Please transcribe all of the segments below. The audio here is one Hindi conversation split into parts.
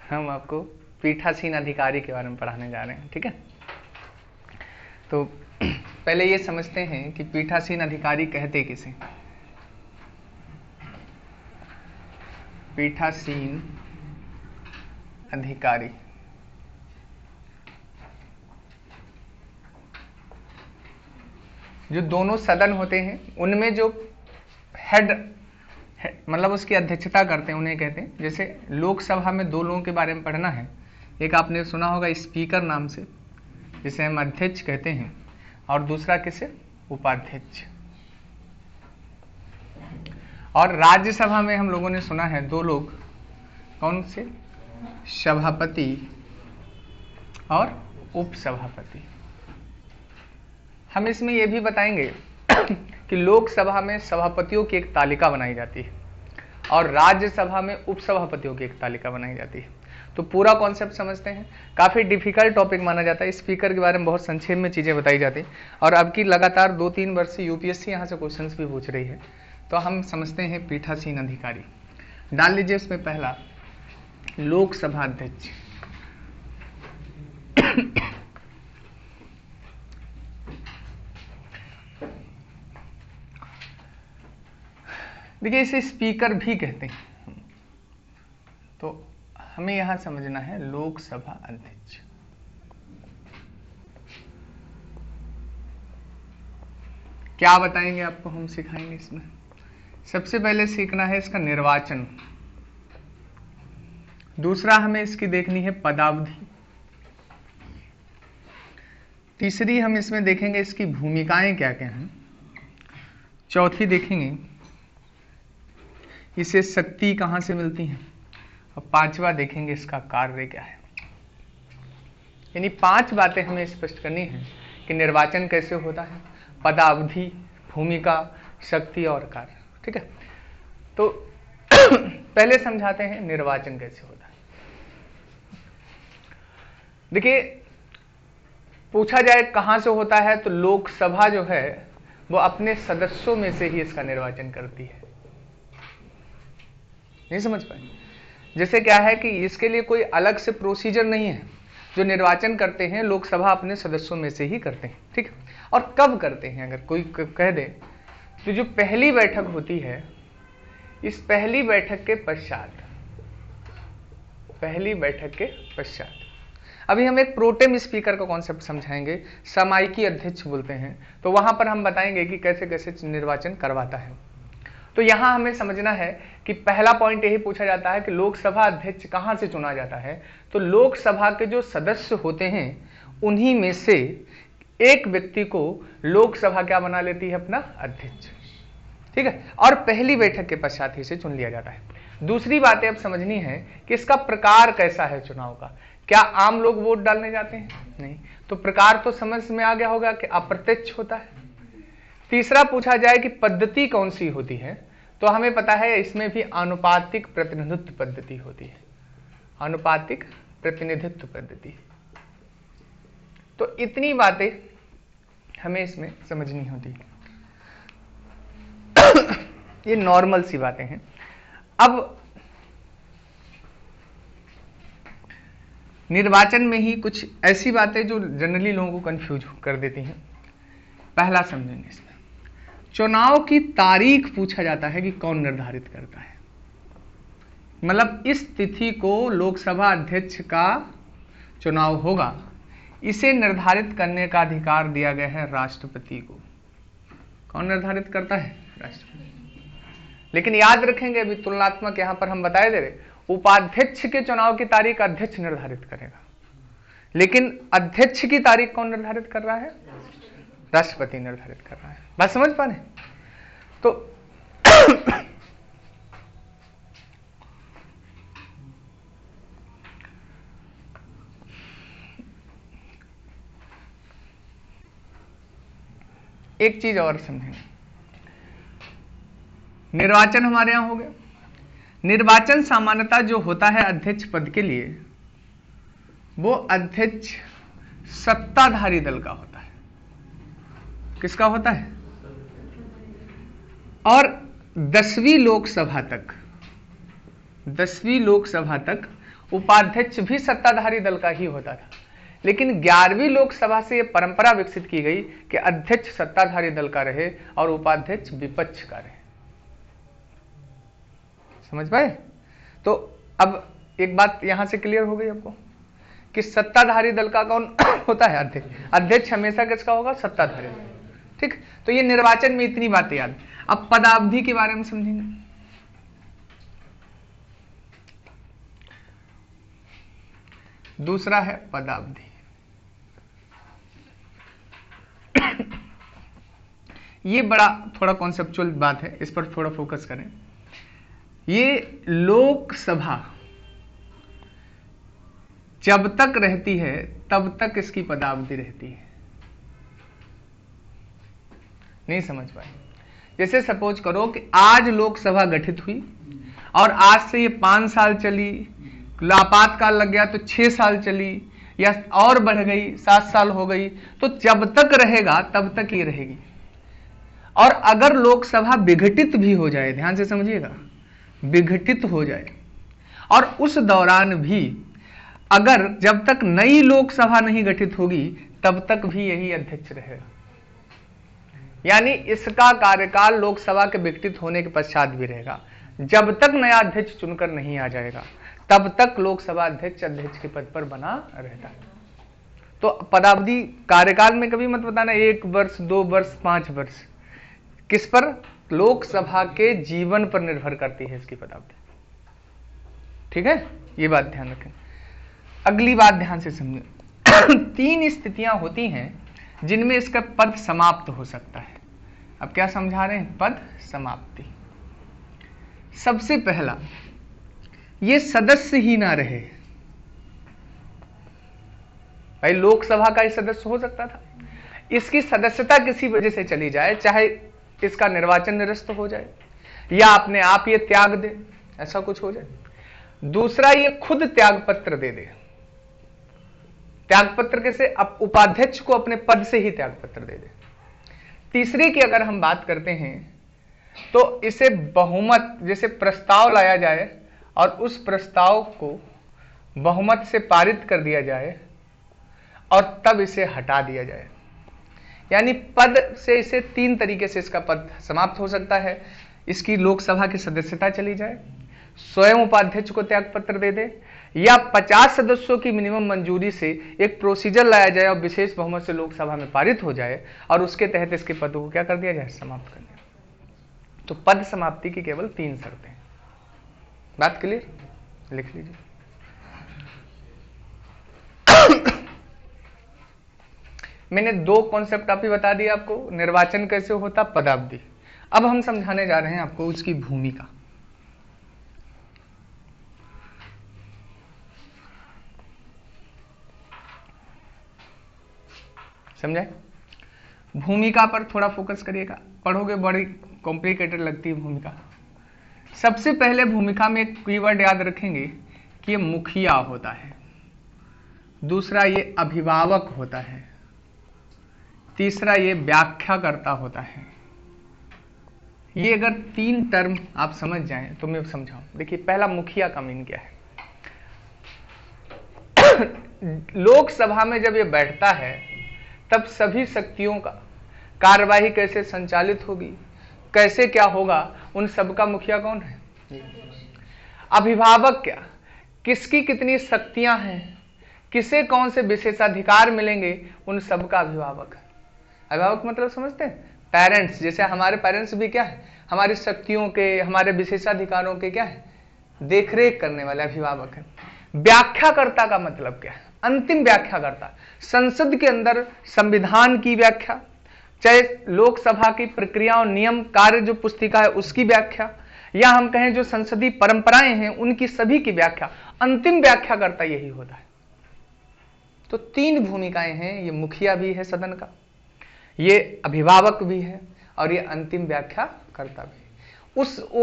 हम आपको पीठासीन अधिकारी के बारे में पढ़ाने जा रहे हैं, ठीक है। तो पहले ये समझते हैं कि पीठासीन अधिकारी कहते किसे। पीठासीन अधिकारी जो दोनों सदन होते हैं उनमें जो हेड मतलब उसकी अध्यक्षता करते हैं उन्हें कहते हैं। जैसे लोकसभा में दो लोगों के बारे में पढ़ना है, एक आपने सुना होगा स्पीकर नाम से, जिसे हम अध्यक्ष कहते हैं, और दूसरा किसे, उपाध्यक्ष। और राज्यसभा में हम लोगों ने सुना है दो लोग, कौन से, सभापति और उपसभापति। हम इसमें यह भी बताएंगे कि लोकसभा में सभापतियों की एक तालिका बनाई जाती है और राज्यसभा में उपसभापतियों की एक तालिका बनाई जाती है। तो पूरा कॉन्सेप्ट समझते हैं। काफी डिफिकल्ट टॉपिक माना जाता है, स्पीकर के बारे में बहुत संक्षेप में चीजें बताई जाती हैं और अब की लगातार 2-3 वर्ष से यूपीएससी यहाँ से क्वेश्चंस भी पूछ रही है। तो हम समझते हैं पीठासीन अधिकारी। डाल लीजिए इसमें पहला, लोकसभा अध्यक्ष। देखिए इसे स्पीकर भी कहते हैं, तो हमें यहां समझना है लोकसभा अध्यक्ष। क्या बताएंगे आपको, हम सिखाएंगे इसमें। सबसे पहले सीखना है इसका निर्वाचन, दूसरा हमें इसकी देखनी है पदावधि, तीसरी हम इसमें देखेंगे इसकी भूमिकाएं क्या क्या हैं, चौथी देखेंगे इसे शक्ति कहां से मिलती है, और पांचवा देखेंगे इसका कार्य क्या है। यानी 5 बातें हमें स्पष्ट करनी है कि निर्वाचन कैसे होता है, पदावधि, भूमिका, शक्ति और कार्य, ठीक है। तो पहले समझाते हैं निर्वाचन कैसे होता है। देखिए पूछा जाए कहां से होता है, तो लोकसभा जो है वो अपने सदस्यों में से ही इसका निर्वाचन करती है। नहीं समझ पाए? जैसे क्या है कि इसके लिए कोई अलग से प्रोसीजर नहीं है, जो निर्वाचन करते हैं लोकसभा अपने सदस्यों में से ही करते हैं, ठीक है। और कब करते हैं, अगर कोई कह दे तो जो पहली बैठक होती है, इस पहली बैठक के पश्चात अभी हम एक प्रोटेम स्पीकर का कॉन्सेप्ट समझाएंगे, समायिकी अध्यक्ष बोलते हैं, तो वहां पर हम बताएंगे कि कैसे कैसे निर्वाचन करवाता है। तो यहां हमें समझना है कि पहला पॉइंट यही पूछा जाता है कि लोकसभा अध्यक्ष कहां से चुना जाता है, तो लोकसभा के जो सदस्य होते हैं उन्हीं में से एक व्यक्ति को लोकसभा क्या बना लेती है, अपना अध्यक्ष, ठीक है। और पहली बैठक के पश्चात ही इसे चुन लिया जाता है। दूसरी बातें अब समझनी है कि इसका प्रकार कैसा है चुनाव का। क्या आम लोग वोट डालने जाते हैं? नहीं। तो प्रकार तो समझ में आ गया होगा कि अप्रत्यक्ष होता है। तीसरा पूछा जाए कि पद्धति कौन सी होती है, तो हमें पता है इसमें भी आनुपातिक प्रतिनिधित्व पद्धति होती है, आनुपातिक प्रतिनिधित्व पद्धति। तो इतनी बातें हमें इसमें समझनी होती है। ये नॉर्मल सी बातें हैं। अब निर्वाचन में ही कुछ ऐसी बातें जो जनरली लोगों को कंफ्यूज कर देती हैं। पहला समझेंगे इसमें, चुनाव की तारीख पूछा जाता है कि कौन निर्धारित करता है। मतलब इस तिथि को लोकसभा अध्यक्ष का चुनाव होगा, इसे निर्धारित करने का अधिकार दिया गया है राष्ट्रपति को। कौन निर्धारित करता है? राष्ट्रपति। लेकिन याद रखेंगे अभी तुलनात्मक यहां पर हम बताए दे रहे, उपाध्यक्ष के चुनाव की तारीख अध्यक्ष निर्धारित करेगा, लेकिन अध्यक्ष की तारीख कौन निर्धारित कर रहा है? राष्ट्रपति निर्धारित कर रहा है। बात समझ पा रहे? तो एक चीज और समझेंगे, निर्वाचन हमारे यहां हो गया। निर्वाचन सामान्यतः जो होता है अध्यक्ष पद के लिए, वो अध्यक्ष सत्ताधारी दल का होता है। किसका होता है? और 10वीं लोकसभा तक उपाध्यक्ष भी सत्ताधारी दल का ही होता था, लेकिन 11वीं लोकसभा से यह परंपरा विकसित की गई कि अध्यक्ष सत्ताधारी दल का रहे और उपाध्यक्ष विपक्ष का रहे। समझ पाए? तो अब एक बात यहां से क्लियर हो गई आपको कि सत्ताधारी दल का कौन होता है? अध्यक्ष। अध्यक्ष हमेशा किसका होगा? सत्ताधारी दल। ठीक, तो ये निर्वाचन में इतनी बातें याद। अब पदावधि के बारे में समझेंगे। दूसरा है पदावधि। ये बड़ा थोड़ा कॉन्सेप्चुअल बात है, इस पर थोड़ा फोकस करें। ये लोकसभा जब तक रहती है तब तक इसकी पदावधि रहती है। नहीं समझ पाए? जैसे सपोज करो कि आज लोकसभा गठित हुई और आज से ये 5 साल चली, आपातकाल लग गया तो 6 साल चली, या और बढ़ गई 7 साल हो गई, तो जब तक रहेगा तब तक ये रहेगी। और अगर लोकसभा विघटित भी हो जाए, ध्यान से समझिएगा, विघटित हो जाए और उस दौरान भी अगर जब तक नई लोकसभा नहीं गठित होगी तब तक भी यही अध्यक्ष रहेगा। यानी इसका कार्यकाल लोकसभा के विघटित होने के पश्चात भी रहेगा। जब तक नया अध्यक्ष चुनकर नहीं आ जाएगा तब तक लोकसभा अध्यक्ष अध्यक्ष के पद पर बना रहता है। तो पदावधि कार्यकाल में कभी मत बताना 1 वर्ष 2 वर्ष 5 वर्ष, किस पर? लोकसभा के जीवन पर निर्भर करती है इसकी पदावधि। ठीक है, ये बात ध्यान रखें। अगली बात ध्यान से समझें। 3 स्थितियां होती हैं जिनमें इसका पद समाप्त हो सकता है। अब क्या समझा रहे हैं? पद समाप्ति। सबसे पहला, ये सदस्य ही ना रहे। भाई लोकसभा का ही सदस्य हो सकता था, इसकी सदस्यता किसी वजह से चली जाए, चाहे इसका निर्वाचन निरस्त हो जाए या अपने आप ये त्याग दे, ऐसा कुछ हो जाए। दूसरा, ये खुद त्याग पत्र दे दे। त्याग पत्र कैसे? अब उपाध्यक्ष को अपने पद से ही त्याग पत्र दे दे। तीसरी की अगर हम बात करते हैं तो इसे बहुमत, जैसे प्रस्ताव लाया जाए और उस प्रस्ताव को बहुमत से पारित कर दिया जाए और तब इसे हटा दिया जाए। यानी पद से इसे 3 तरीके से इसका पद समाप्त हो सकता है। इसकी लोकसभा की सदस्यता चली जाए, स्वयं उपाध्यक्ष को त्याग पत्र दे दे, या 50 सदस्यों की मिनिमम मंजूरी से एक प्रोसीजर लाया जाए और विशेष बहुमत से लोकसभा में पारित हो जाए और उसके तहत इसके पदों को क्या कर दिया जाए? समाप्त कर दिया। तो पद समाप्ति की केवल 3 शर्तें। बात क्लियर? लिख लीजिए। मैंने 2 कॉन्सेप्ट अभी बता दिया आपको, निर्वाचन कैसे होता, पदावधि। अब हम समझाने जा रहे हैं आपको उसकी भूमिका। समझे? भूमिका पर थोड़ा फोकस करिएगा, पढ़ोगे बड़ी कॉम्प्लिकेटेड लगती है भूमिका। सबसे पहले भूमिका में एक कीवर्ड याद रखेंगे कि ये मुखिया होता है, दूसरा ये अभिभावक होता है, तीसरा ये व्याख्याकर्ता होता है। ये अगर 3 टर्म आप समझ जाएं तो मैं समझाऊं। देखिए, पहला मुखिया का मीन क्या है। लोकसभा में जब ये बैठता है तब सभी शक्तियों का कार्यवाही कैसे संचालित होगी, कैसे क्या होगा, उन सबका मुखिया कौन है? अभिभावक क्या, किसकी कितनी शक्तियां हैं, किसे कौन से विशेषाधिकार मिलेंगे, उन सबका अभिभावक है। अभिभावक मतलब समझते हैं? पेरेंट्स। जैसे हमारे पेरेंट्स भी क्या है? हमारी शक्तियों के, हमारे विशेषाधिकारों के क्या है? देखरेख करने वाले अभिभावक है। व्याख्याकर्ता का मतलब क्या है? अंतिम व्याख्याकर्ता। संसद के अंदर संविधान की व्याख्या, चाहे लोकसभा की प्रक्रिया और नियम कार्य जो पुस्तिका है उसकी व्याख्या, या हम कहें जो संसदीय परंपराएं हैं उनकी सभी की व्याख्या, अंतिम व्याख्याकर्ता यही होता है। तो 3 भूमिकाएं हैं, ये मुखिया भी है सदन का, ये अभिभावक भी है और ये अंतिम व्याख्याकर्ता भी।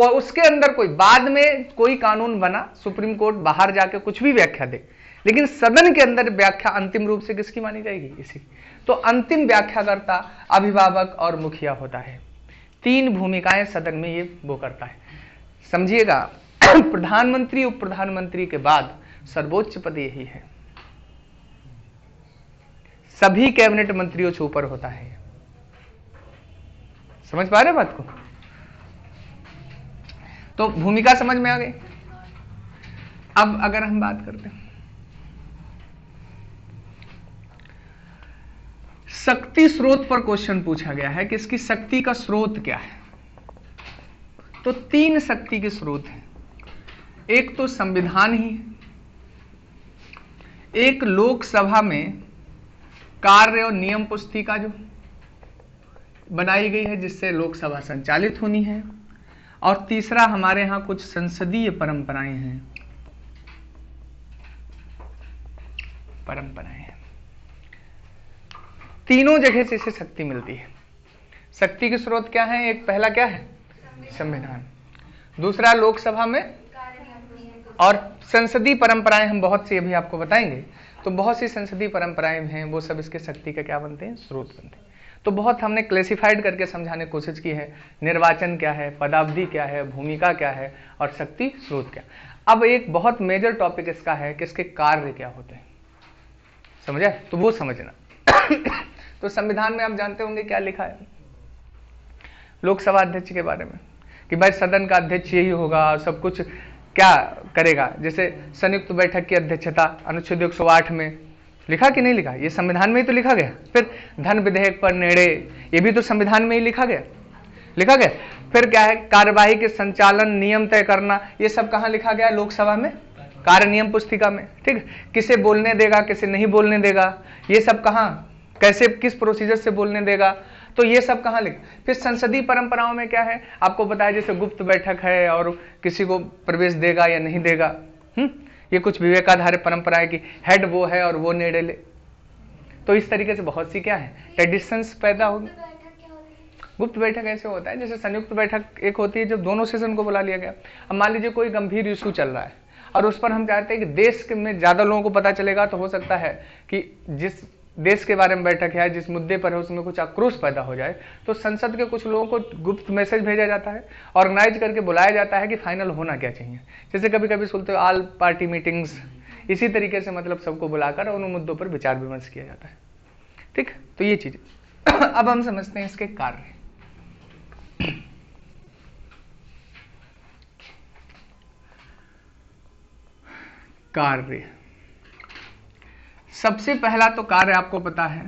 उसके अंदर कोई बाद में कोई कानून बना, सुप्रीम कोर्ट बाहर जाके कुछ भी व्याख्या दे, लेकिन सदन के अंदर व्याख्या अंतिम रूप से किसकी मानी जाएगी? इसी। तो अंतिम व्याख्याकर्ता, अभिभावक और मुखिया होता है। 3 भूमिकाएं सदन में ये वो करता है। समझिएगा, प्रधानमंत्री उप प्रधानमंत्री के बाद सर्वोच्च पद यही है, सभी कैबिनेट मंत्रियों से ऊपर होता है। समझ पा रहे बात को? तो भूमिका समझ में आ गई। अब अगर हम बात करते हैं शक्ति स्रोत पर, क्वेश्चन पूछा गया है कि इसकी शक्ति का स्रोत क्या है। तो 3 शक्ति के स्रोत हैं। एक तो संविधान ही है, एक लोकसभा में कार्य और नियम पुस्तिका जो बनाई गई है जिससे लोकसभा संचालित होनी है, और तीसरा हमारे यहां कुछ संसदीय परंपराएं हैं। तीनों जगह से इसे शक्ति मिलती है। शक्ति के स्रोत क्या है? एक पहला क्या है? संविधान। दूसरा लोकसभा में, और संसदीय परंपराएं हम बहुत सी अभी आपको बताएंगे। तो बहुत सी संसदीय परंपराएं हैं, वो सब इसके शक्ति का क्या बनते हैं? स्रोत बनते हैं। तो बहुत हमने क्लेसिफाइड करके समझाने की कोशिश की है। निर्वाचन क्या है, पदावधि क्या है, भूमिका क्या है, और शक्ति स्रोत क्या। अब एक बहुत मेजर टॉपिक इसका है कि इसके कार्य क्या होते हैं। समझे? तो वो समझना। तो संविधान में आप जानते होंगे क्या लिखा है लोकसभा अध्यक्ष के बारे में, कि भाई सदन का अध्यक्ष यही होगा और सब कुछ क्या करेगा। जैसे संयुक्त बैठक की अध्यक्षता अनुच्छेद 108 में लिखा कि नहीं लिखा? ये संविधान में ही तो लिखा गया। फिर धन विधेयक पर निर्णय, ये भी तो संविधान में ही लिखा गया। फिर क्या है? कार्यवाही के संचालन नियम तय करना, ये सब कहाँ लिखा गया? लोकसभा में कार्य नियम पुस्तिका में। ठीक है, किसे बोलने देगा, किसे नहीं बोलने देगा, ये सब कहाँ, कैसे किस प्रोसीजर से बोलने देगा, तो ये सब कहाँ लिखा। फिर संसदीय परंपराओं में क्या है आपको बताया, जैसे गुप्त बैठक है और किसी को प्रवेश देगा या नहीं देगा। ये कुछ विवेकाधारित परंपराएं की हेड वो है और वो निर्णय ले। तो इस तरीके से बहुत सी क्या है ट्रेडिशंस पैदा होगी। गुप्त बैठक ऐसे होता है, जैसे संयुक्त बैठक एक होती है जब दोनों सेशन को बुला लिया गया। अब मान लीजिए कोई गंभीर इशू चल रहा है और उस पर हम चाहते हैं कि देश में ज्यादा लोगों को पता चलेगा, तो हो सकता है कि जिस देश के बारे में बैठक है, जिस मुद्दे पर है, उसमें कुछ आक्रोश पैदा हो जाए, तो संसद के कुछ लोगों को गुप्त मैसेज भेजा जाता है, ऑर्गेनाइज करके बुलाया जाता है कि फाइनल होना क्या चाहिए। जैसे कभी कभी सुनते हो ऑल पार्टी मीटिंग्स, इसी तरीके से मतलब सबको बुलाकर उन मुद्दों पर विचार विमर्श किया जाता है। ठीक, तो ये चीज। अब हम समझते हैं इसके कार्य। कार्य, सबसे पहला तो कार्य आपको पता है,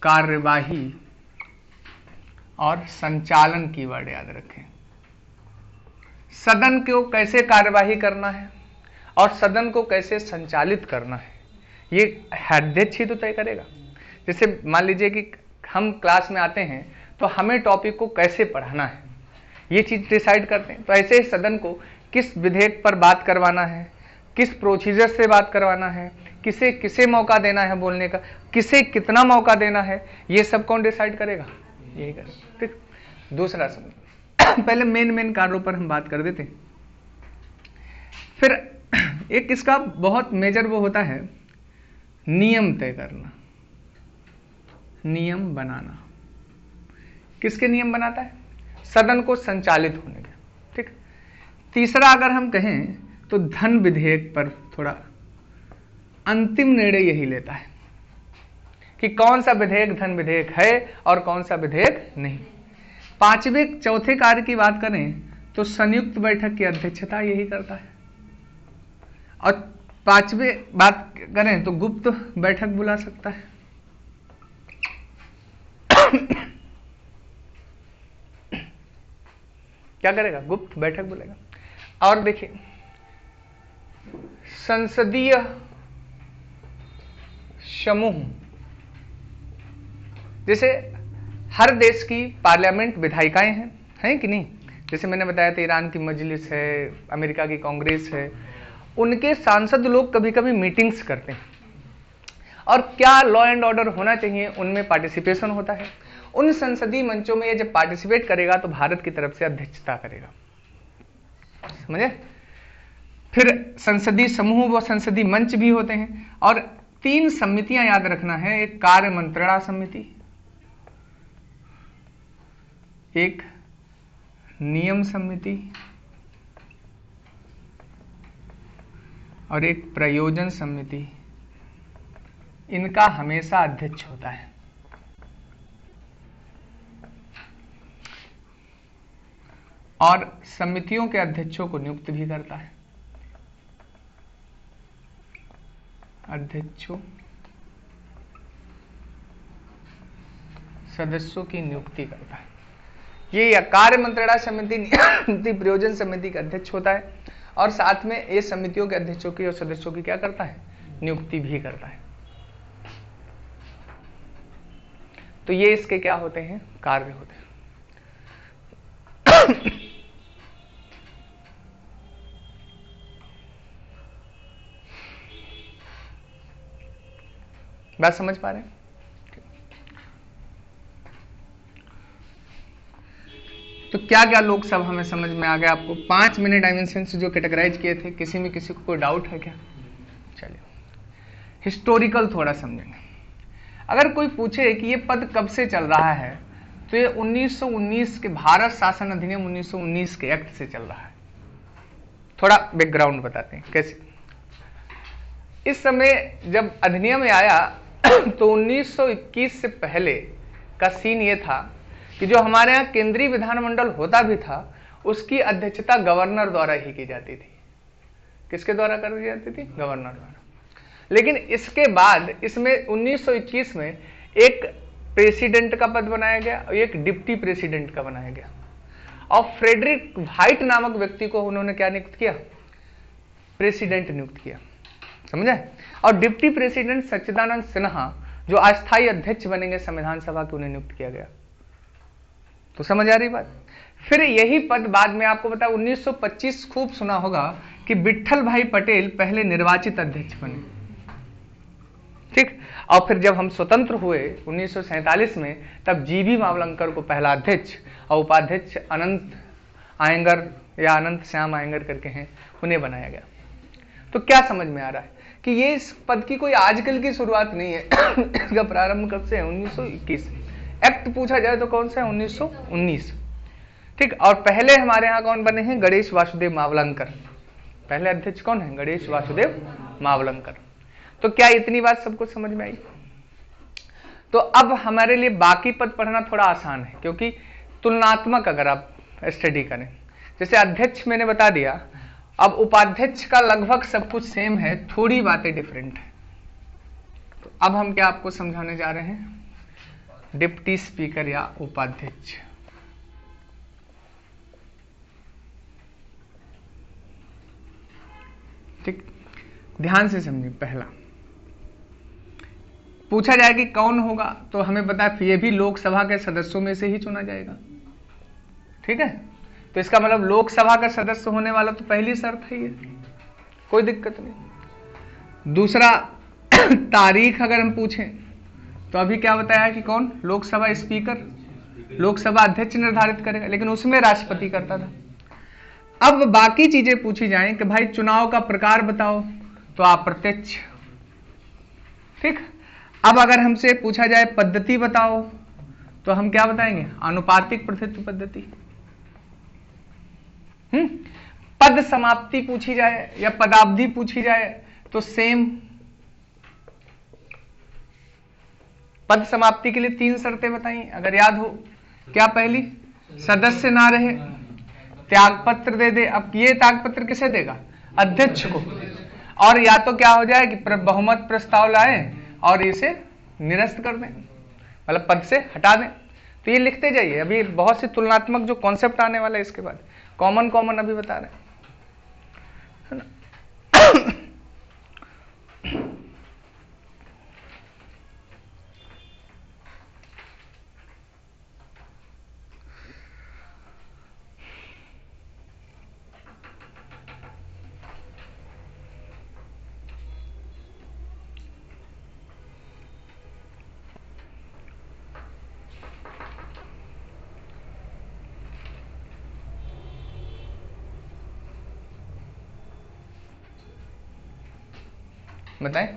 कार्यवाही और संचालन की वर्ड याद रखें। सदन को कैसे कार्यवाही करना है और सदन को कैसे संचालित करना है, ये अध्यक्ष ही तो तय करेगा। जैसे मान लीजिए कि हम क्लास में आते हैं तो हमें टॉपिक को कैसे पढ़ाना है, ये चीज डिसाइड करते हैं। तो ऐसे ही सदन को किस विधेयक पर बात करवाना है, किस प्रोसीजर से बात करवाना है, किसे किसे मौका देना है बोलने का, किसे कितना मौका देना है, ये सब कौन डिसाइड करेगा? यही करेगा। ठीक, दूसरा समझ। पहले मेन कार्यों पर हम बात कर देते हैं। फिर एक इसका बहुत मेजर वो होता है नियम तय करना, नियम बनाना। किसके नियम बनाता है? सदन को संचालित होने के। ठीक, तीसरा अगर हम कहें तो धन विधेयक पर थोड़ा अंतिम निर्णय यही लेता है कि कौन सा विधेयक धन विधेयक है और कौन सा विधेयक नहीं। पांचवें चौथे कार्य की बात करें तो संयुक्त बैठक की अध्यक्षता यही करता है, और पांचवें बात करें तो गुप्त बैठक बुला सकता है। क्या करेगा? गुप्त बैठक बुलेगा। और देखिए संसदीय समूह, जैसे हर देश की पार्लियामेंट विधायिकाएं हैं कि नहीं। जैसे मैंने बताया था ईरान की मजलिस है, अमेरिका की कांग्रेस है, उनके सांसद लोग कभी कभी मीटिंग्स करते हैं और क्या लॉ एंड ऑर्डर होना चाहिए उनमें पार्टिसिपेशन होता है। उन संसदीय मंचों में ये जब पार्टिसिपेट करेगा तो भारत की तरफ से अध्यक्षता करेगा। समझे? फिर संसदीय समूह व संसदीय मंच भी होते हैं, और 3 समितियां याद रखना है। एक कार्य मंत्रणा समिति, एक नियम समिति और एक प्रयोजन समिति, इनका हमेशा अध्यक्ष होता है। और समितियों के अध्यक्षों को नियुक्त भी करता है। अध्यक्षों सदस्यों की नियुक्ति करता है। ये कार्य मंत्रणा समिति नीति प्रयोजन समिति का अध्यक्ष होता है और साथ में ये समितियों के अध्यक्षों की और सदस्यों की क्या करता है, नियुक्ति भी करता है। तो ये इसके क्या होते हैं, कार्य होते हैं। बात समझ पा रहे हैं? तो क्या क्या लोकसभा में समझ में आ गया आपको? 5 मिनट डायमेंशन से जो कैटेगराइज किए थे, किसी में किसी को कोई डाउट है क्या? चलिए हिस्टोरिकल थोड़ा समझेंगे। अगर कोई पूछे कि ये पद कब से चल रहा है, तो ये 1919 के भारत शासन अधिनियम 1919 के एक्ट से चल रहा है। थोड़ा बैकग्राउंड बताते हैं कैसे। इस समय जब अधिनियम में आया तो 1921 से पहले का सीन ये था कि जो हमारे यहाँ केंद्रीय विधानमंडल होता भी था, उसकी अध्यक्षता गवर्नर द्वारा ही की जाती थी। किसके द्वारा की जाती थी? गवर्नर द्वारा। लेकिन इसके बाद इसमें 1921 में एक प्रेसिडेंट का पद बनाया गया और एक डिप्टी प्रेसिडेंट का बनाया गया। और फ्रेडरिक व्हाइट नामक व्यक्ति को उन्होंने क्या नियुक्त किया? प्रेसिडेंट नियुक्त किया। समझे? और डिप्टी प्रेसिडेंट सच्चिदानंद सिन्हा जो अस्थायी अध्यक्ष बनेंगे संविधान सभा के, उन्हें नियुक्त किया गया। तो समझ आ रही बात? फिर यही पद बाद में आपको पता 1925 खूब सुना होगा कि विट्ठल भाई पटेल पहले निर्वाचित अध्यक्ष बने। ठीक। और फिर जब हम स्वतंत्र हुए 1947 में, तब जीबी मावलंकर को पहला अध्यक्ष और उपाध्यक्ष अनंत आयंगर या अनंत श्याम आयंगर करके हैं, उन्हें बनाया गया। तो क्या समझ में आ रहा है कि ये इस पद की कोई आजकल की शुरुआत नहीं है। इसका प्रारंभ कब से है? 1921। एक्ट पूछा जाए तो कौन सा है? 1919। ठीक। और पहले हमारे यहाँ कौन बने हैं? गणेश वासुदेव मावलंकर। पहले अध्यक्ष कौन है? गणेश वासुदेव मावलंकर। तो क्या इतनी बात सबको समझ में आई? तो अब हमारे लिए बाकी पद पढ़ना थोड़ा आसान है, क्योंकि तुलनात्मक अगर आप स्टडी करें, जैसे अध्यक्ष मैंने बता दिया, अब उपाध्यक्ष का लगभग सब कुछ सेम है, थोड़ी बातें डिफरेंट है। तो अब हम क्या आपको समझाने जा रहे हैं? डिप्टी स्पीकर या उपाध्यक्ष। ठीक, ध्यान से समझिए। पहला पूछा जाए कि कौन होगा, तो हमें पता है ये भी लोकसभा के सदस्यों में से ही चुना जाएगा। ठीक है, तो इसका मतलब लोकसभा का सदस्य होने वाला तो पहली शर्त है ये, कोई दिक्कत नहीं। दूसरा, तारीख अगर हम पूछें तो अभी क्या बताया कि कौन? लोकसभा स्पीकर, लोकसभा अध्यक्ष निर्धारित करेगा, लेकिन उसमें राष्ट्रपति करता था। अब बाकी चीजें पूछी जाएं कि भाई चुनाव का प्रकार बताओ, तो अप्रत्यक्ष। ठीक। अब अगर हमसे पूछा जाए पद्धति बताओ, तो हम क्या बताएंगे? आनुपातिक प्रतिनिधित्व पद्धति। पद समाप्ति पूछी जाए या पदावधि पूछी जाए तो सेम। पद समाप्ति के लिए 3 शर्तें बताई अगर याद हो। क्या पहली? सदस्य ना रहे, त्यागपत्र दे दे। अब ये त्यागपत्र किसे देगा? अध्यक्ष को। और या तो क्या हो जाए कि बहुमत प्रस्ताव लाए और इसे निरस्त कर दें, मतलब पद से हटा दें। तो ये लिखते जाइए, अभी बहुत सी तुलनात्मक जो कॉन्सेप्ट आने वाला है इसके बाद। कॉमन अभी बता रहे हैं, है ना? बताएं।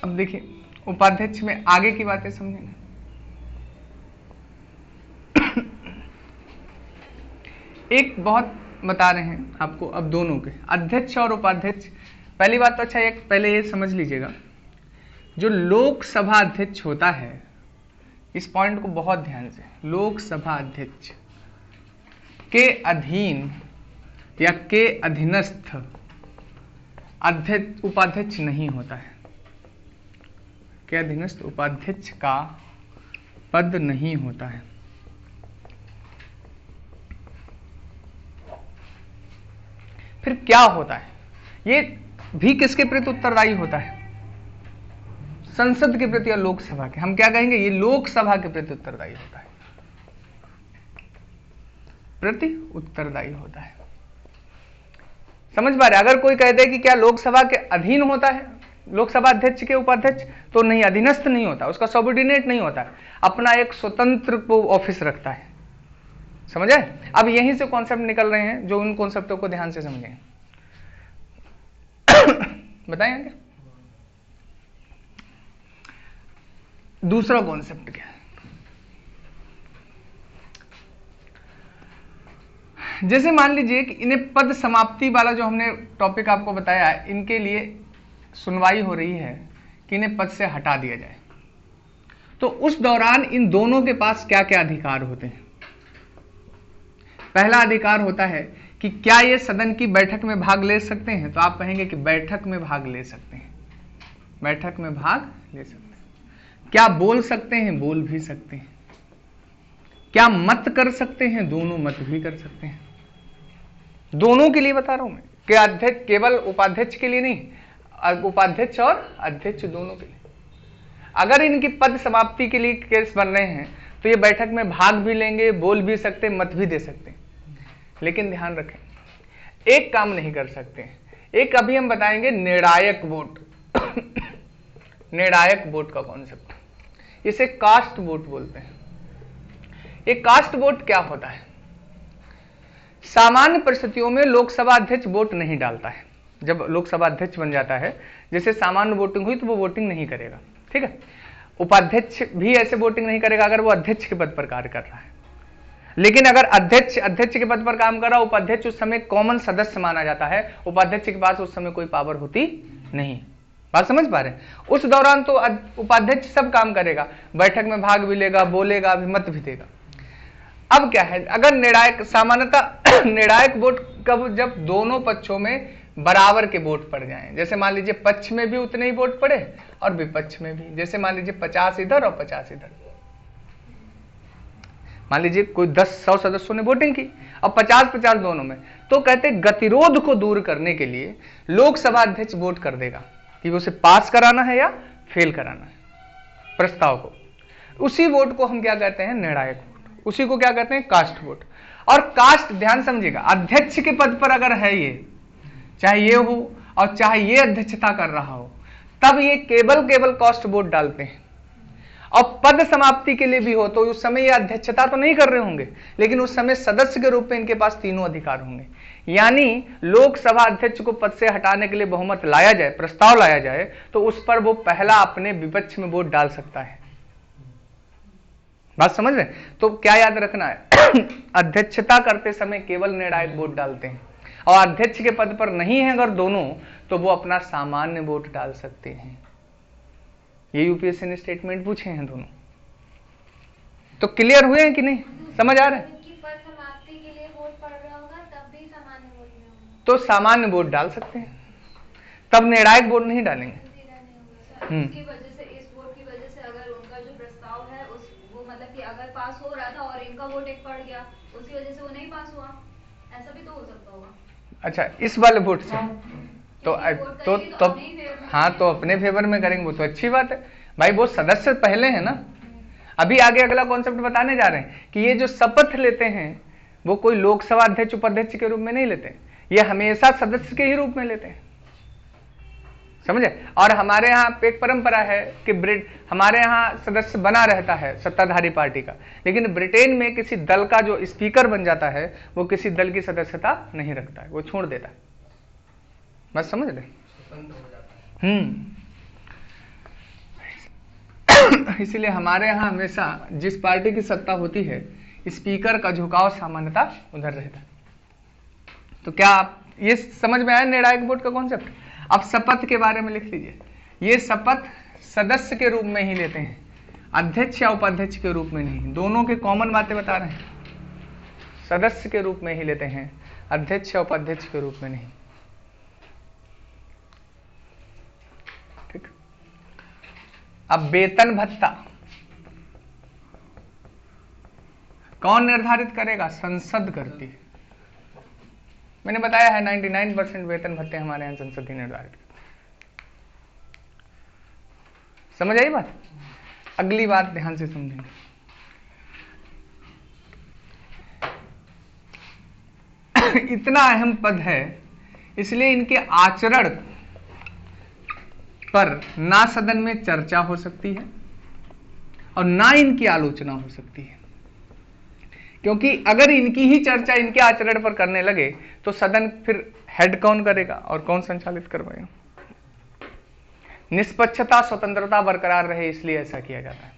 अब देखिए उपाध्यक्ष में आगे की बातें समझेंगे। एक बहुत बता रहे हैं आपको अब दोनों के, अध्यक्ष और उपाध्यक्ष। पहली बात तो अच्छा एक पहले ये समझ लीजिएगा, जो लोकसभा अध्यक्ष होता है, इस पॉइंट को बहुत ध्यान से, लोकसभा अध्यक्ष के अधीन या के अधीनस्थ अध्यक्ष उपाध्यक्ष नहीं होता है। के अधीनस्थ उपाध्यक्ष का पद नहीं होता है। फिर क्या होता है? ये भी किसके प्रति उत्तरदायी होता है? संसद के प्रति या लोकसभा के। हम क्या कहेंगे? ये लोकसभा के प्रति उत्तरदायी होता है, प्रति उत्तरदायी होता है। समझ पा रहे? अगर कोई कह दे कि क्या लोकसभा के अधीन होता है लोकसभा अध्यक्ष के उपाध्यक्ष, तो नहीं, अधीनस्थ नहीं होता, उसका सबऑर्डिनेट नहीं होता है, अपना एक स्वतंत्र ऑफिस रखता है। समझ आए? अब यहीं से कॉन्सेप्ट निकल रहे हैं, जो उन कॉन्सेप्टों को ध्यान से समझें। बताएंगे दूसरा कॉन्सेप्ट क्या है? जैसे मान लीजिए कि इन्हें पद समाप्ति वाला जो हमने टॉपिक आपको बताया है, इनके लिए सुनवाई हो रही है कि इन्हें पद से हटा दिया जाए, तो उस दौरान इन दोनों के पास क्या क्या अधिकार होते हैं? पहला अधिकार होता है कि क्या ये सदन की बैठक में भाग ले सकते हैं? तो आप कहेंगे कि बैठक में भाग ले सकते हैं, बैठक में भाग ले सकते हैं। क्या बोल सकते हैं? बोल भी सकते हैं। क्या मत कर सकते हैं? दोनों मत भी कर सकते हैं। दोनों के लिए बता रहा हूं मैं, कि अध्यक्ष केवल उपाध्यक्ष के लिए नहीं, उपाध्यक्ष और अध्यक्ष दोनों के लिए। अगर इनकी पद समाप्ति के लिए केस बन रहे हैं तो ये बैठक में भाग भी लेंगे, बोल भी सकते, मत भी दे सकते हैं। लेकिन ध्यान रखें, एक काम नहीं कर सकते। एक अभी हम बताएंगे निर्णायक वोट। निर्णायक वोट का कॉन्सेप्ट, इसे कास्ट वोट बोलते हैं। ये कास्ट वोट क्या होता है? सामान्य परिस्थितियों में लोकसभा अध्यक्ष वोट नहीं डालता है। जब लोकसभा अध्यक्ष बन जाता है, जैसे सामान्य वोटिंग हुई तो वो वोटिंग नहीं करेगा, ठीक है। उपाध्यक्ष भी ऐसे वोटिंग नहीं करेगा अगर वो अध्यक्ष के पद पर कार्य कर रहा है। लेकिन अगर अध्यक्ष के पद पर काम कर रहा, उपाध्यक्ष उस समय कॉमन सदस्य माना जाता है, उपाध्यक्ष के पास उस समय कोई पावर होती नहीं। बात समझ पा रहे हैं? उस दौरान तो उपाध्यक्ष सब काम करेगा, बैठक में भाग भी लेगा, बोलेगा भी, मत भी देगा। अब क्या है, अगर निर्णायक, सामान्यतः निर्णायक वोट कब? जब दोनों पक्षों में बराबर के वोट पड़ जाएं। जैसे मान लीजिए पक्ष में भी उतने ही वोट पड़े और विपक्ष में भी। जैसे मान लीजिए 50 इधर और 50 इधर। मान लीजिए कोई 100 सदस्यों ने वोटिंग की और 50-50 दोनों में, तो कहते गतिरोध को दूर करने के लिए लोकसभा अध्यक्ष वोट कर देगा कि उसे पास कराना है या फेल कराना है प्रस्ताव को। उसी वोट को हम क्या कहते हैं? निर्णायक वोट। उसी को क्या कहते हैं? Cast vote. और कास्ट, ध्यान समझिएगा, अध्यक्ष के पद पर अगर है ये, चाहे ये हो और चाहे ये अध्यक्षता कर रहा हो, तब ये केवल कास्ट वोट डालते हैं। और पद समाप्ति के लिए भी हो तो उस समय ये अध्यक्षता तो नहीं कर रहे होंगे, लेकिन उस समय सदस्य के रूप में इनके पास तीनों अधिकार होंगे। यानी लोकसभा अध्यक्ष को पद से हटाने के लिए बहुमत लाया जाए, प्रस्ताव लाया जाए, तो उस पर वो पहला अपने विपक्ष में वोट डाल सकता है। बात समझ रहे? तो क्या याद रखना है? अध्यक्षता करते समय केवल निर्णायक वोट डालते हैं, और अध्यक्ष के पद पर नहीं है अगर दोनों, तो वो अपना सामान्य वोट डाल सकते हैं। ये यूपीएससी ने स्टेटमेंट पूछे हैं दोनों। तो क्लियर हुए हैं कि नहीं? समझ आ रहा है? के लिए वोट पड़ रहा होगा तब भी सामान्य वोट में होगा, तो सामान्य वोट डाल सकते हैं, तब निर्णायक वोट नहीं डालेंगे। इसकी वजह से, इस वोट की वजह से अगर उनका जो प्रस्ताव है वो मतलब कि अगर पास हो रहा था और इनका वोट एक पड़ गया, उसकी वजह से वो नहीं पास हुआ, ऐसा भी तो हो सकता होगा। अच्छा, इस वाले वोट से तो हाँ, तो अपने फेवर में करेंगे, वो तो अच्छी बात है भाई। वो सदस्य पहले है ना। अभी आगे अगला कॉन्सेप्ट बताने जा रहे हैं कि ये जो शपथ लेते हैं वो कोई लोकसभा अध्यक्ष उपाध्यक्ष के रूप में नहीं लेते, ये हमेशा सदस्य के ही रूप में लेते हैं। समझे? और हमारे यहाँ एक परंपरा है कि हमारे यहाँ सदस्य बना रहता है सत्ताधारी पार्टी का, लेकिन ब्रिटेन में किसी दल का जो स्पीकर बन जाता है वो किसी दल की सदस्यता नहीं रखता है, वो छोड़ देता है। बस समझ ले। इसलिए हमारे यहाँ हमेशा जिस पार्टी की सत्ता होती है स्पीकर का झुकाव सामान्यतः उधर रहता है। तो क्या आप ये समझ में आया निर्णायक वोट का कॉन्सेप्ट? अब शपथ के बारे में लिख लीजिए। ये शपथ सदस्य के रूप में ही लेते हैं, अध्यक्ष या उपाध्यक्ष के रूप में नहीं। दोनों के कॉमन बातें बता रहे हैं, सदस्य के रूप में ही लेते हैं, अध्यक्ष या उपाध्यक्ष के रूप में नहीं। ठीक। अब वेतन भत्ता कौन निर्धारित करेगा? संसद करती है। मैंने बताया है 99% वेतन भत्ते हमारे यहाँ संसद ही निर्धारित करती। समझ आई बात? अगली बात ध्यान से समझेंगे। इतना अहम पद है, इसलिए इनके आचरण पर ना सदन में चर्चा हो सकती है और ना इनकी आलोचना हो सकती है, क्योंकि अगर इनकी ही चर्चा इनके आचरण पर करने लगे तो सदन फिर हेड कौन करेगा और कौन संचालित करवाएगा? निष्पक्षता स्वतंत्रता बरकरार रहे इसलिए ऐसा किया जाता है।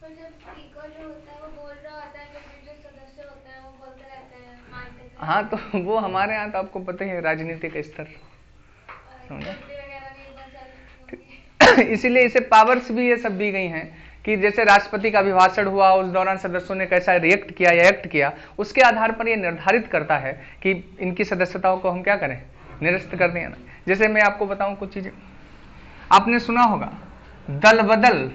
पर जब स्पीकर जो होता है वो बोल रहा होता है, जो सदस्य होते हैं वो बोलते रहते हैं, मानते हैं। हाँ, तो वो हमारे यहाँ तो आपको पता ही है राजनीति का स्तर, इसीलिए इसे पावर्स भी ये सब दी गई हैं कि जैसे राष्ट्रपति का अभिभाषण हुआ, उस दौरान सदस्यों ने कैसा रिएक्ट किया या एक्ट किया, उसके आधार पर ये निर्धारित करता है कि इनकी सदस्यताओं को हम क्या करें, निरस्त कर दें ना। जैसे मैं आपको बताऊं कुछ चीजें, आपने सुना होगा दल बदल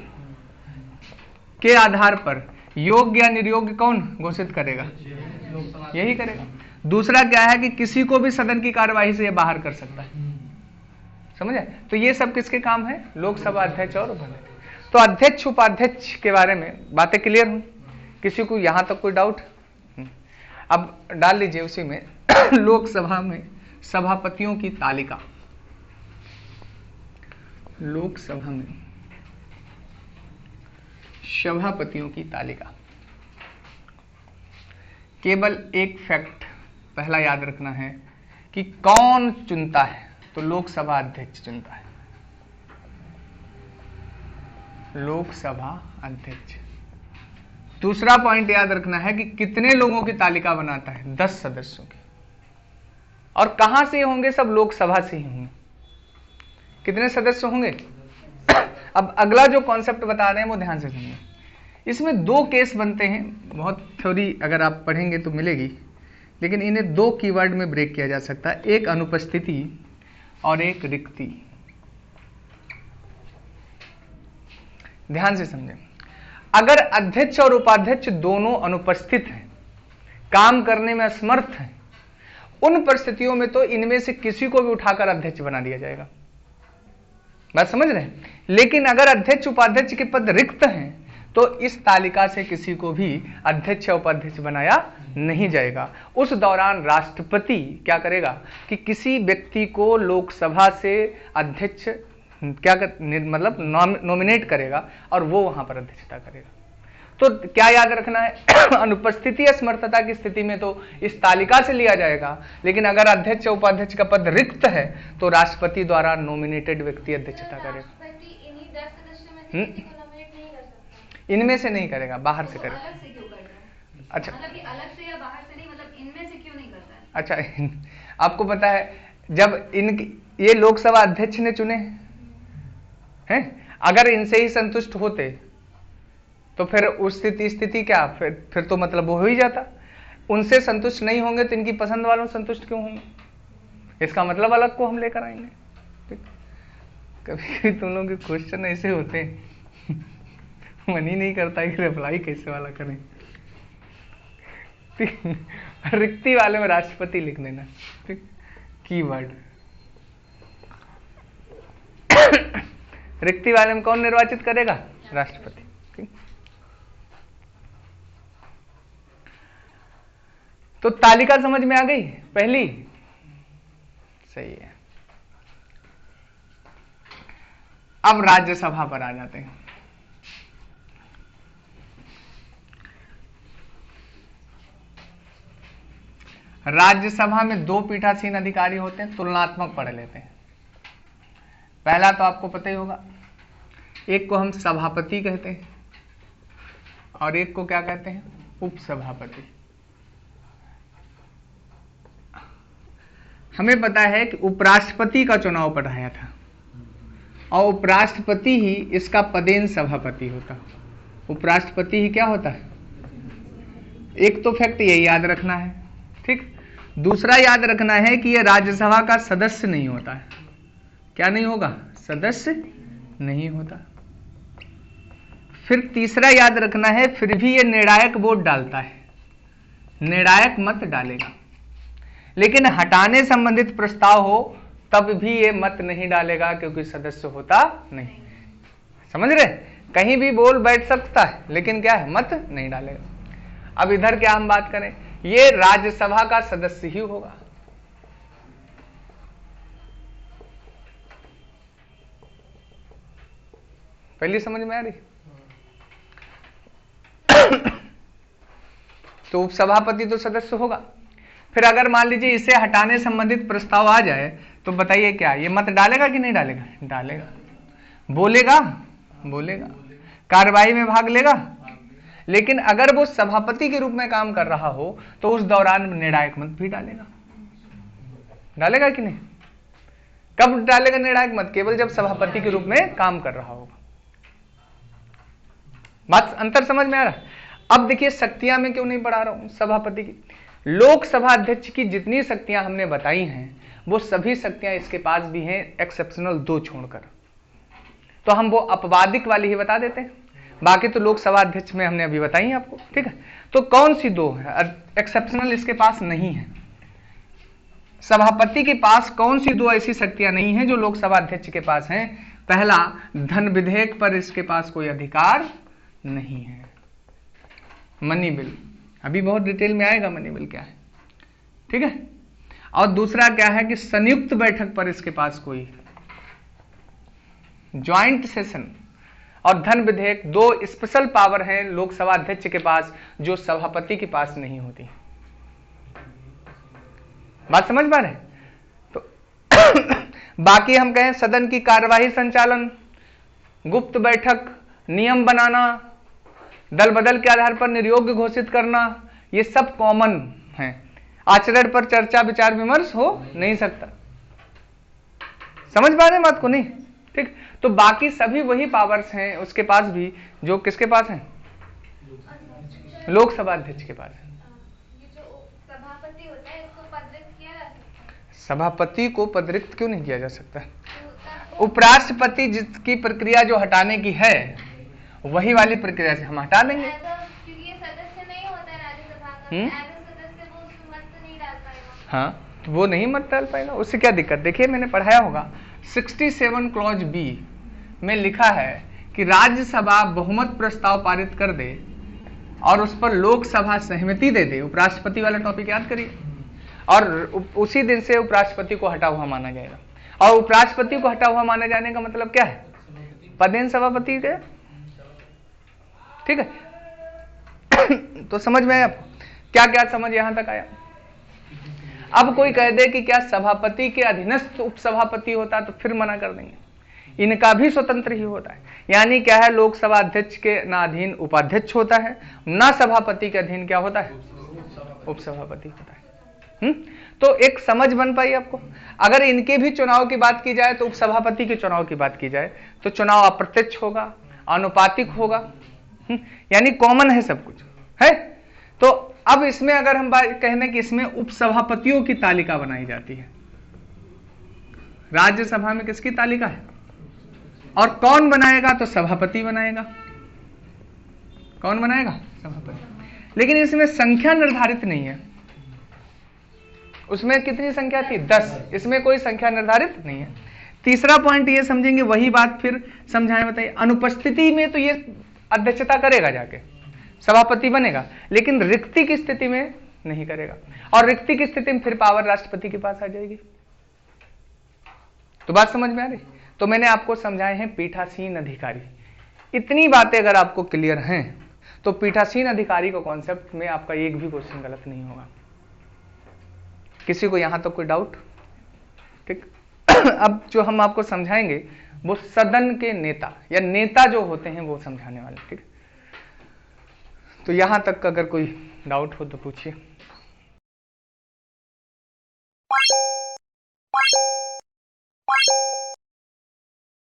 के आधार पर योग्य या निर्योग्य कौन घोषित करेगा? यही करेगा। दूसरा क्या है कि किसी को भी सदन की कार्यवाही से ये बाहर कर सकता है। समझे? तो ये सब किसके काम है? लोकसभा अध्यक्ष और उपाध्यक्ष। तो अध्यक्ष उपाध्यक्ष के बारे में बातें क्लियर हुई? किसी को यहां तक कोई डाउट? अब डाल लीजिए उसी में लोकसभा में सभापतियों की तालिका। लोकसभा में सभापतियों की तालिका, केवल एक फैक्ट पहला याद रखना है कि कौन चुनता है, तो लोकसभा अध्यक्ष चुनता है। लोकसभा अध्यक्ष। दूसरा पॉइंट याद रखना है कि कितने लोगों की तालिका बनाता है? 10 सदस्यों की। और कहां से होंगे? सब लोकसभा से ही होंगे। कितने सदस्य होंगे? अब अगला जो कॉन्सेप्ट बता रहे हैं वो ध्यान से सुनिए। इसमें 2 केस बनते हैं, बहुत थ्योरी अगर आप पढ़ेंगे तो मिलेगी, लेकिन इन्हें 2 कीवर्ड में ब्रेक किया जा सकता है, एक अनुपस्थिति और एक रिक्ति। ध्यान से समझें। अगर अध्यक्ष और उपाध्यक्ष दोनों अनुपस्थित हैं, काम करने में असमर्थ हैं, उन परिस्थितियों में तो इनमें से किसी को भी उठाकर अध्यक्ष बना दिया जाएगा। बात समझ रहे हैं? लेकिन अगर अध्यक्ष उपाध्यक्ष के पद रिक्त हैं तो इस तालिका से किसी को भी अध्यक्ष या उपाध्यक्ष बनाया नहीं जाएगा। उस दौरान राष्ट्रपति क्या करेगा कि किसी व्यक्ति को लोकसभा से अध्यक्ष क्या मतलब नॉमिनेट करेगा और वो वहां पर अध्यक्षता करेगा। तो क्या याद रखना है? अनुपस्थिति असमर्थता की स्थिति में तो इस तालिका से लिया जाएगा, लेकिन अगर अध्यक्ष उपाध्यक्ष का पद रिक्त है तो राष्ट्रपति द्वारा नॉमिनेटेड व्यक्ति अध्यक्षता करेगा। इनमें से नहीं करेगा, बाहर से करेगा। अलग से क्यों करता है? अच्छा, मतलब कि अलग से या बाहर से नहीं, मतलब इनमें से क्यों नहीं करता है? अच्छा, आपको पता है जब ये लोकसभा अध्यक्ष ने चुने हैं, अगर इनसे ही संतुष्ट होते तो फिर उस स्थिति क्या, फिर तो मतलब वो हो ही जाता। उनसे संतुष्ट नहीं होंगे तो इनकी पसंद वालों संतुष्ट क्यों होंगे? इसका मतलब अलग को हम लेकर आएंगे। कभी कभी तुम लोग के क्वेश्चन ऐसे होते हैं मन ही नहीं करता कि रिप्लाई कैसे वाला करें। रिक्ति वाले में राष्ट्रपति लिख देना, ठीक, कीवर्ड। रिक्ति वाले में कौन निर्वाचित करेगा? राष्ट्रपति। ठीक, तो तालिका समझ में आ गई पहली? सही है। अब राज्यसभा पर आ जाते हैं। राज्यसभा में 2 पीठासीन अधिकारी होते हैं, तुलनात्मक पढ़ लेते हैं। पहला तो आपको पता ही होगा एक को हम सभापति कहते हैं और एक को क्या कहते हैं, उपसभापति। हमें पता है कि उपराष्ट्रपति का चुनाव पढ़ाया था और उपराष्ट्रपति ही इसका पदेन सभापति होता। उपराष्ट्रपति ही क्या होता है, एक तो फैक्ट यही याद रखना है, ठीक। दूसरा याद रखना है कि यह राज्यसभा का सदस्य नहीं होता है। क्या नहीं होगा, सदस्य नहीं होता। फिर तीसरा याद रखना है, फिर भी यह निर्णायक वोट डालता है, निर्णायक मत डालेगा, लेकिन हटाने संबंधित प्रस्ताव हो तब भी ये मत नहीं डालेगा क्योंकि सदस्य होता नहीं। समझ रहे, कहीं भी बोल बैठ सकता है लेकिन क्या है, मत नहीं डालेगा। अब इधर क्या हम बात करें, ये राज्यसभा का सदस्य ही होगा। पहली समझ में आ रही। तो उपसभापति तो सदस्य होगा। फिर अगर मान लीजिए इसे हटाने संबंधित प्रस्ताव आ जाए तो बताइए क्या ये मत डालेगा कि नहीं डालेगा, डालेगा। बोलेगा, बोलेगा। कार्रवाई में भाग लेगा, लेकिन अगर वो सभापति के रूप में काम कर रहा हो तो उस दौरान निर्णायक मत भी डालेगा। डालेगा कि नहीं, कब डालेगा निर्णायक मत, केवल जब सभापति के रूप में काम कर रहा होगा। बात अंतर समझ में आ रहा। अब देखिए शक्तियां मैं क्यों नहीं बढ़ा रहा हूं सभापति की। लोकसभा अध्यक्ष की जितनी शक्तियां हमने बताई हैं वो सभी शक्तियां इसके पास भी हैं, एक्सेप्शनल 2 छोड़कर। तो हम वो अपवादिक वाली ही बता देते हैं, बाकी तो लोकसभा अध्यक्ष में हमने अभी बताई है आपको, ठीक है। तो कौन सी 2 है एक्सेप्शनल इसके पास नहीं है। सभापति के पास कौन सी 2 ऐसी शक्तियां नहीं है जो लोकसभा अध्यक्ष के पास हैं। पहला, धन विधेयक पर इसके पास कोई अधिकार नहीं है। मनी बिल, अभी बहुत डिटेल में आएगा मनी बिल क्या है, ठीक है। और दूसरा क्या है कि संयुक्त बैठक पर इसके पास कोई, ज्वाइंट सेशन और धन विधेयक 2 स्पेशल पावर हैं लोकसभा अध्यक्ष के पास जो सभापति के पास नहीं होती। बात समझ पा रहे। तो बाकी हम कहें सदन की कार्यवाही संचालन, गुप्त बैठक, नियम बनाना, दल बदल के आधार पर निर्योग्य घोषित करना, ये सब कॉमन है। आचरण पर चर्चा विचार विमर्श हो नहीं सकता। समझ पा रहे बात को नहीं, ठीक। तो बाकी सभी वही पावर्स हैं उसके पास भी जो किसके पास हैं, लोकसभा अध्यक्ष के पास है। ये जो सभापति होता है इसको पदरिक्त किया जा सकता है? सभापति को पदरिक्त क्यों नहीं किया जा सकता। उपराष्ट्रपति जिसकी प्रक्रिया जो हटाने की है वही वाली प्रक्रिया से हम हटा देंगे। क्योंकि ये सदस्य नहीं होता है राज्यसभा का, एज सदस्य वो उसमें मत तो नहीं डाल पाएगा। हाँ, वो नहीं मत डाल पाएगा, उससे क्या दिक्कत। देखिए मैंने पढ़ाया होगा 67 क्लॉज बी में लिखा है कि राज्यसभा बहुमत प्रस्ताव पारित कर दे और उस पर लोकसभा सहमति दे दे। उपराष्ट्रपति वाला टॉपिक याद करिए। और उसी दिन से उपराष्ट्रपति को हटा हुआ माना जाएगा। और उपराष्ट्रपति को हटा हुआ माने जाने का मतलब क्या है, पदेन सभापति के, ठीक है। तो समझ में आया क्या क्या समझ यहां तक आया। अब कोई कह दे कि क्या सभापति के अधीनस्थ उपसभापति होता तो फिर मना कर देंगे। इनका भी स्वतंत्र ही होता है। यानी क्या है, लोकसभा अध्यक्ष के ना अधीन उपाध्यक्ष होता है, ना सभापति के अधीन क्या होता है, उपसभापति होता है। तो एक समझ बन पाई आपको। अगर इनके भी चुनाव की बात की जाए तो उपसभापति के चुनाव की बात की जाए तो चुनाव अप्रत्यक्ष होगा, अनुपातिक होगा, यानी कॉमन है, सब कुछ है। तो अब इसमें अगर हम बात कहने कि इसमें उपसभापतियों की तालिका बनाई जाती है, राज्यसभा में किसकी तालिका है और कौन बनाएगा, तो सभापति बनाएगा। कौन बनाएगा, सभापति। लेकिन इसमें संख्या निर्धारित नहीं है। उसमें कितनी संख्या थी, 10। इसमें कोई संख्या निर्धारित नहीं है। तीसरा पॉइंट ये समझेंगे, वही बात फिर समझाएं, बताइए। अनुपस्थिति में तो ये अध्यक्षता करेगा, जाके सभापति बनेगा, लेकिन रिक्ति की स्थिति में नहीं करेगा। और रिक्ति की स्थिति में फिर पावर राष्ट्रपति के पास आ जाएगी। तो बात समझ में आ रही। तो मैंने आपको समझाए हैं पीठासीन अधिकारी। इतनी बातें अगर आपको क्लियर हैं तो पीठासीन अधिकारी को कॉन्सेप्ट में आपका एक भी क्वेश्चन गलत नहीं होगा। किसी को यहां तक कोई डाउट, ठीक। अब जो हम आपको समझाएंगे वो सदन के नेता या नेता जो होते हैं वो समझाने वाले, ठीक है। तो यहां तक अगर कोई डाउट हो तो पूछिए।